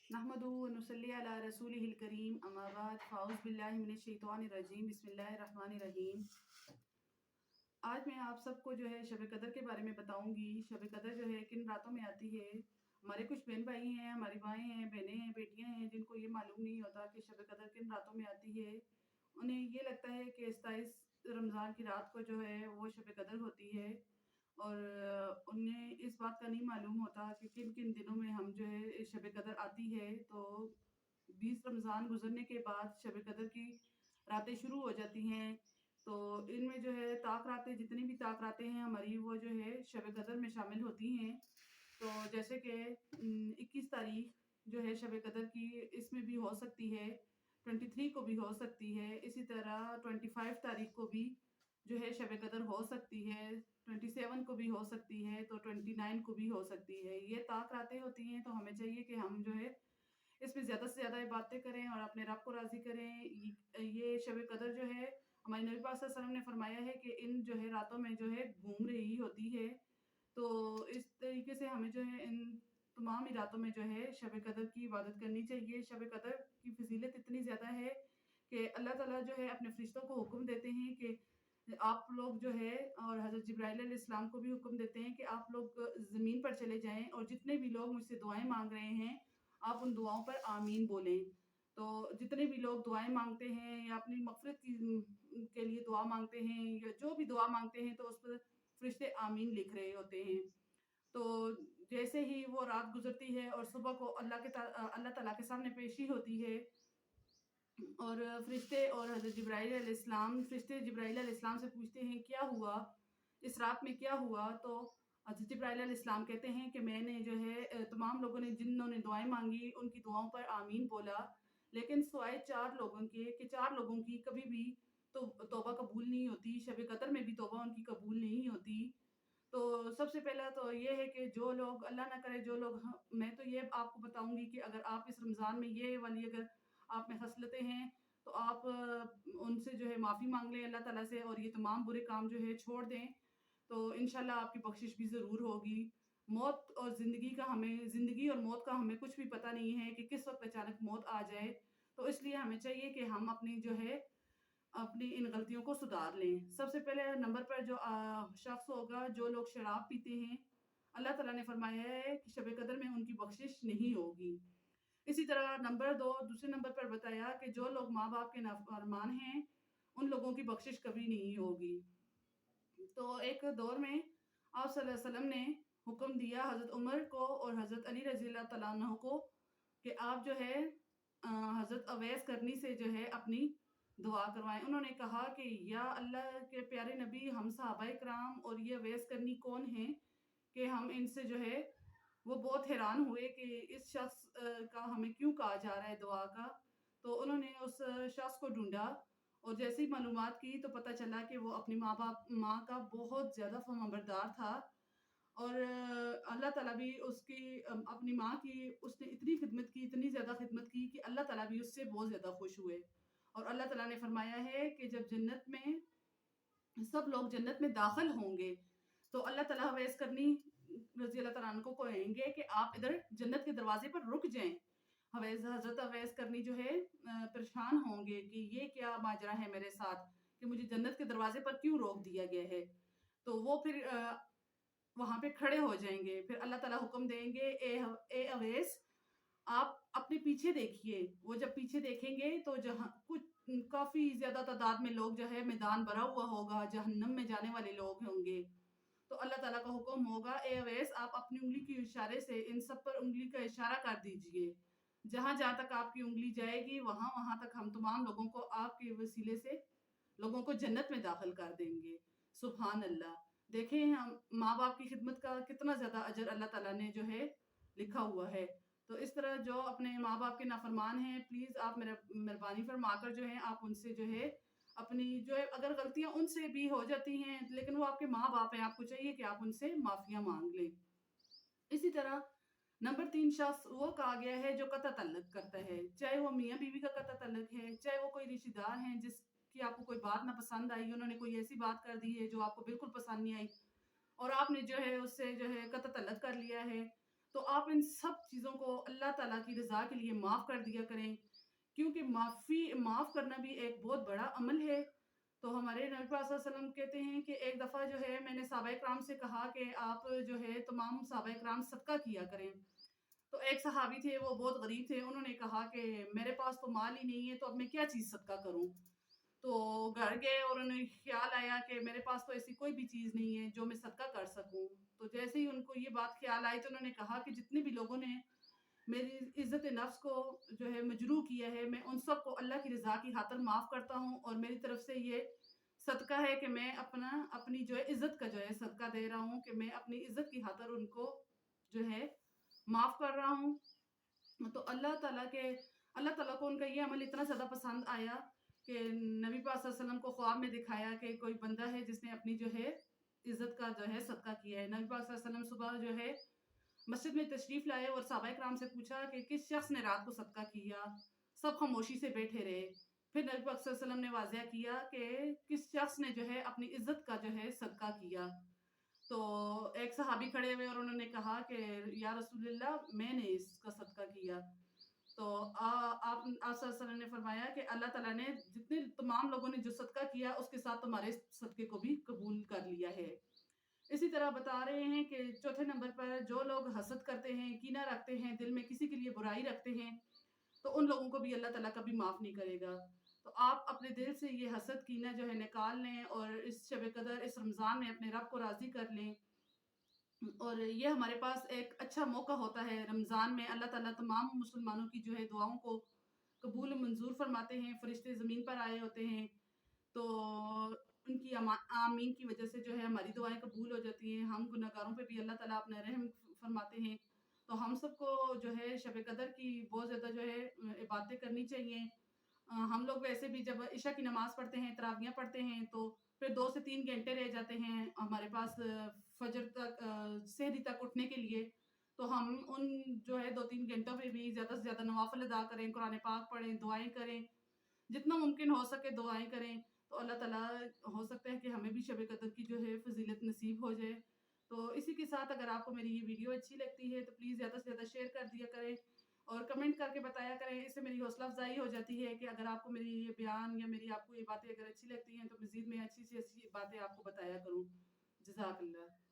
नहमदुहु व नुसल्ली अला रसूलिहिल करीम अम्मा बाद फ़ाउज़ बिल्लाहि मिनश शैतानिर रजीम बिस्मिल्लाहिर रहमानिर रहीम। आज मैं आप सबको जो है शब कदर के बारे में बताऊंगी। शब कदर जो है किन रातों में आती है। हमारे कुछ बहन भाई हैं, हमारी माएँ हैं, बहनें हैं, बेटियां हैं जिनको ये मालूम नहीं होता कि शब कदर किन रातों में आती है। उन्हें ये लगता है कि 27 रमज़ान की रात को जो है वो शब कदर होती है, और उन्हें इस बात का नहीं मालूम होता कि किन किन दिनों में हम जो है शब कदर आती है। तो 20 रमज़ान गुजरने के बाद शब कदर की रातें शुरू हो जाती हैं। तो इनमें जो है ताक रातें, जितनी भी ताक रातें हैं हमारी, वो जो है शब कदर में शामिल होती हैं। तो जैसे कि 21 तारीख जो है शब कदर की, इसमें भी हो सकती है, 23 को भी हो सकती है, इसी तरह 25 तारीख को भी जो है शब कदर हो सकती है, 27 को भी हो सकती है, तो 29 को भी हो सकती है। ये ताक रातें होती हैं, तो हमें चाहिए कि हम जो है इसमें ज़्यादा से ज़्यादा इबादतें करें और अपने रब को राज़ी करें। ये शब कदर जो है, हमारे नबी पाक सल्लल्लाहु अलैहि वसल्लम ने फरमाया है कि इन जो है रातों में जो है घूम रही होती है। तो इस तरीके से हमें जो है इन तमाम ही रातों में जो है शब कदर की इबादत करनी चाहिए। शब कदर की फ़ज़ीलत इतनी ज़्यादा है कि अल्लाह ताला जो है अपने फ़रिश्तों को हुक्म देते हैं कि आप लोग जो है, और हज़रत जिब्राइल अलैहिस्सलाम को भी हुक्म देते हैं कि आप लोग ज़मीन पर चले जाएँ और जितने भी लोग मुझसे दुआएँ माँग रहे हैं, आप उन दुआओं पर आमीन बोलें। तो जितने भी लोग दुआएँ माँगते हैं या अपनी मग़फ़िरत के लिए दुआ माँगते हैं या जो भी दुआ माँगते हैं, तो उस पर फ़रिश्ते आमीन लिख रहे होते हैं। तो जैसे ही वो रात गुज़रती है और सुबह को अल्लाह ताला के सामने पेशी होती है, और फ़रिश्ते और हज़रत जिब्राइल अलैहिस्सलाम, फ़रिश्ते जिब्राइल अलैहिस्सलाम से पूछते हैं क्या हुआ? इस रात में क्या हुआ? तो हज़रत जिब्राइल अलैहिस्सलाम कहते हैं कि मैंने जो है तमाम लोगों ने जिन्होंने दुआएँ माँगी उनकी दुआओं पर आमीन बोला, लेकिन सिवाय 4 लोगों के, कि 4 लोगों की कभी भी तो तौबा कबूल नहीं होती, शब कदर में भी तौबा उनकी कबूल नहीं होती। तो सबसे पहला तो ये है कि जो लोग, अल्लाह ना करे, जो लोग, हाँ, मैं तो ये आपको बताऊँगी कि अगर आप इस रमज़ान में ये वाली अगर आप में ख़सलतें हैं, तो आप उनसे जो है माफ़ी माँग लें अल्लाह ताला से, और ये तमाम बुरे काम जो है छोड़ दें, तो इंशाल्लाह आपकी बख्शिश भी ज़रूर होगी। मौत और ज़िंदगी और मौत का हमें कुछ भी पता नहीं है कि किस वक़्त अचानक मौत आ जाए। तो इसलिए हमें चाहिए कि हम अपनी जो है अपनी इन गलतियों को सुधार लें। सबसे पहले नंबर पर जो शख्स होगा, जो लोग शराब पीते हैं, अल्लाह ताला ने फरमाया है कि शब कदर में उनकी बख्शिश नहीं होगी। इसी तरह नंबर 2, दूसरे नंबर पर बताया कि जो लोग माँ-बाप के नाफरमान हैं, उन लोगों की बख्शिश कभी नहीं होगी। तो एक दौर में आप सल्लल्लाहु अलैहि वसल्लम ने हुक्म दिया हज़रत उमर को और हज़रत अली रज़ी अल्लाह तआला अन्हु को कि आप जो है हज़रत अवैस करनी से जो है अपनी दुआ करवाएँ। उन्होंने कहा कि या अल्लाह के प्यारे नबी, हम सहाबाए किराम और ये अवैस करनी कौन हैं कि हम इनसे जो है, वो बहुत हैरान हुए कि इस शख्स का हमें क्यों कहा जा रहा है दुआ का। तो उन्होंने उस शख्स को ढूँढा और जैसे ही मालूमात की तो पता चला कि वो अपनी माँ का बहुत ज़्यादा फर्माबरदार था, और अल्लाह ताला भी उसकी अपनी माँ की उसने इतनी खिदमत की, इतनी ज़्यादा खिदमत की कि अल्लाह ताला भी उससे बहुत ज़्यादा खुश हुए। और अल्लाह ताला ने फरमाया है कि जब जन्नत में सब लोग जन्नत में दाखिल होंगे, तो अल्लाह ताला अवैस करनी रज़ी अल्लाह तआला अन्हु को कहेंगे कि आप इधर जन्नत के दरवाज़े पर रुक जाएँ। हज़रत अवैस करनी जो है परेशान होंगे कि ये क्या माजरा है मेरे साथ, कि मुझे जन्नत के दरवाज़े पर क्यों रोक दिया गया है। तो वो फिर वहाँ पे खड़े हो जाएँगे। फिर अल्लाह ताला हुक्म देंगे, ए अवैस, आप अपने पीछे देखिए। वो जब पीछे देखेंगे तो जहाँ कुछ काफ़ी ज़्यादा तादाद में लोग जो है मैदान भरा हुआ होगा, जहन्नम में जाने वाले लोग होंगे। तो अल्लाह ताला का हुक्म होगा, ए अवैस, आप अपनी उँगली के इशारे से इन सब पर उँगली का इशारा कर दीजिए। जहाँ-जहाँ तक आपकी उँगली जाएगी, वहाँ-वहाँ तक हम तमाम लोगों को आपके वसीले से लोगों को जन्नत में दाखिल कर देंगे। सुभान अल्लाह! देखें हम माँ-बाप की खिदमत का कितना ज़्यादा अजर अल्लाह ताला ने जो है लिखा हुआ है। तो इस तरह जो अपने माँ-बाप के नाफरमान हैं, प्लीज़ आप मेहरबानी फरमाकर जो है आप उनसे जो है अपनी जो है, अगर गलतियाँ उनसे भी हो जाती हैं, लेकिन वो आपके माँ-बाप हैं, आपको चाहिए कि आप उनसे माफ़ियाँ माँग लें। इसी तरह नंबर 3 शख्स वो कहा गया है जो कता तल्लक करता है, चाहे वो मियाँ-बीवी का कता तल्लक है, चाहे वो कोई रिश्तेदार हैं जिसकी आपको कोई बात ना पसंद आई, उन्होंने कोई ऐसी बात कर दी है जो आपको बिल्कुल पसंद नहीं आई, और आपने जो है उससे जो है कता तल्लक कर लिया है। تو آپ ان سب چیزوں کو اللہ تعالیٰ کی رضا کے لیے معاف کر دیا کریں، کیونکہ معاف کرنا بھی ایک بہت بڑا عمل ہے۔ تو ہمارے نبی پاک صلی اللہ علیہ وسلم کہتے ہیں کہ ایک دفعہ جو ہے میں نے صحابہ کرام سے کہا کہ آپ جو ہے تمام صحابہ کرام صدقہ کیا کریں۔ تو ایک صحابی تھے، وہ بہت غریب تھے، انہوں نے کہا کہ میرے پاس تو مال ہی نہیں ہے، تو اب میں کیا چیز صدقہ کروں؟ تو گھر گئے اور انہیں خیال آیا کہ میرے پاس تو ایسی کوئی بھی چیز نہیں ہے جو میں صدقہ کر سکوں۔ تو جیسے ہی ان کو یہ بات خیال آئی تو انہوں نے کہا کہ جتنے بھی لوگوں نے میری عزت نفس کو جو ہے مجروح کیا ہے، میں ان سب کو اللہ کی رضا کی خاطر معاف کرتا ہوں، اور میری طرف سے یہ صدقہ ہے کہ میں اپنی جو ہے عزت کا جو ہے صدقہ دے رہا ہوں، کہ میں اپنی عزت کی خاطر ان کو جو ہے معاف کر رہا ہوں۔ تو اللہ تعالیٰ کو ان کا یہ عمل اتنا زیادہ پسند آیا کہ نبی پاک صلی اللہ علیہ وسلم کو خواب میں دکھایا کہ کوئی بندہ ہے جس نے اپنی جو ہے عزت کا جو ہے صدقہ کیا ہے۔ نبی پاک صلی اللہ علیہ وسلم صبح جو ہے مسجد میں تشریف لائے اور صحابہ کرام سے پوچھا کہ کس شخص نے رات کو صدقہ کیا؟ سب خاموشی سے بیٹھے رہے۔ پھر نبی پاک صلی اللہ علیہ وسلم نے واضح کیا کہ کس شخص نے جو ہے اپنی عزت کا جو ہے صدقہ کیا۔ تو ایک صحابی کھڑے ہوئے اور انہوں نے کہا کہ یا رسول اللہ میں نے اس کا صدقہ کیا۔ تو آپ صلی اللہ علیہ وسلم نے فرمایا کہ اللہ تعالیٰ نے جتنے تمام لوگوں نے جو صدقہ کیا اس کے ساتھ تمہارے صدقے کو بھی قبول کر لیا ہے۔ اسی طرح بتا رہے ہیں کہ چوتھے نمبر پر جو لوگ حسد کرتے ہیں، کینہ رکھتے ہیں، دل میں کسی کے لیے برائی رکھتے ہیں، تو ان لوگوں کو بھی اللہ تعالیٰ کبھی معاف نہیں کرے گا۔ تو آپ اپنے دل سے یہ حسد کینہ جو ہے نکال لیں، اور اس شب قدر اس رمضان میں اپنے رب کو راضی کر لیں۔ اور یہ ہمارے پاس ایک اچھا موقع ہوتا ہے رمضان میں، اللہ تعالیٰ تمام مسلمانوں کی جو ہے دعاؤں کو قبول و منظور فرماتے ہیں، فرشتے زمین پر آئے ہوتے ہیں، تو ان کی آمین کی وجہ سے جو ہے ہماری دعائیں قبول ہو جاتی ہیں، ہم گناہگاروں پہ بھی اللہ تعالیٰ اپنا رحم فرماتے ہیں۔ تو ہم سب کو جو ہے شب قدر کی بہت زیادہ جو ہے عبادتیں کرنی چاہیے۔ ہم لوگ ویسے بھی جب عشاء کی نماز پڑھتے ہیں، تراویحیں پڑھتے ہیں، تو پھر 2 سے 3 گھنٹے رہ جاتے ہیں ہمارے پاس فجر تک سحری تک اٹھنے کے لیے۔ تو ہم ان جو ہے 2-3 گھنٹوں پہ بھی زیادہ سے زیادہ نوافل ادا کریں، قرآن پاک پڑھیں، دعائیں کریں، جتنا ممکن ہو سکے دعائیں کریں، تو اللہ تعالیٰ ہو سکتا ہے کہ ہمیں بھی شب قدر کی جو ہے فضیلت نصیب ہو جائے۔ تو اسی کے ساتھ اگر آپ کو میری یہ ویڈیو اچھی لگتی ہے تو پلیز زیادہ سے زیادہ شیئر کر دیا کریں اور کمنٹ کر کے بتایا کریں، اس سے میری حوصلہ افزائی ہو جاتی ہے کہ اگر آپ کو میری یہ بیان یا میری آپ کو یہ باتیں اگر اچھی لگتی ہیں تو مزید میں اچھی سے اچھی باتیں آپ کو بتایا کروں۔ جزاک اللہ۔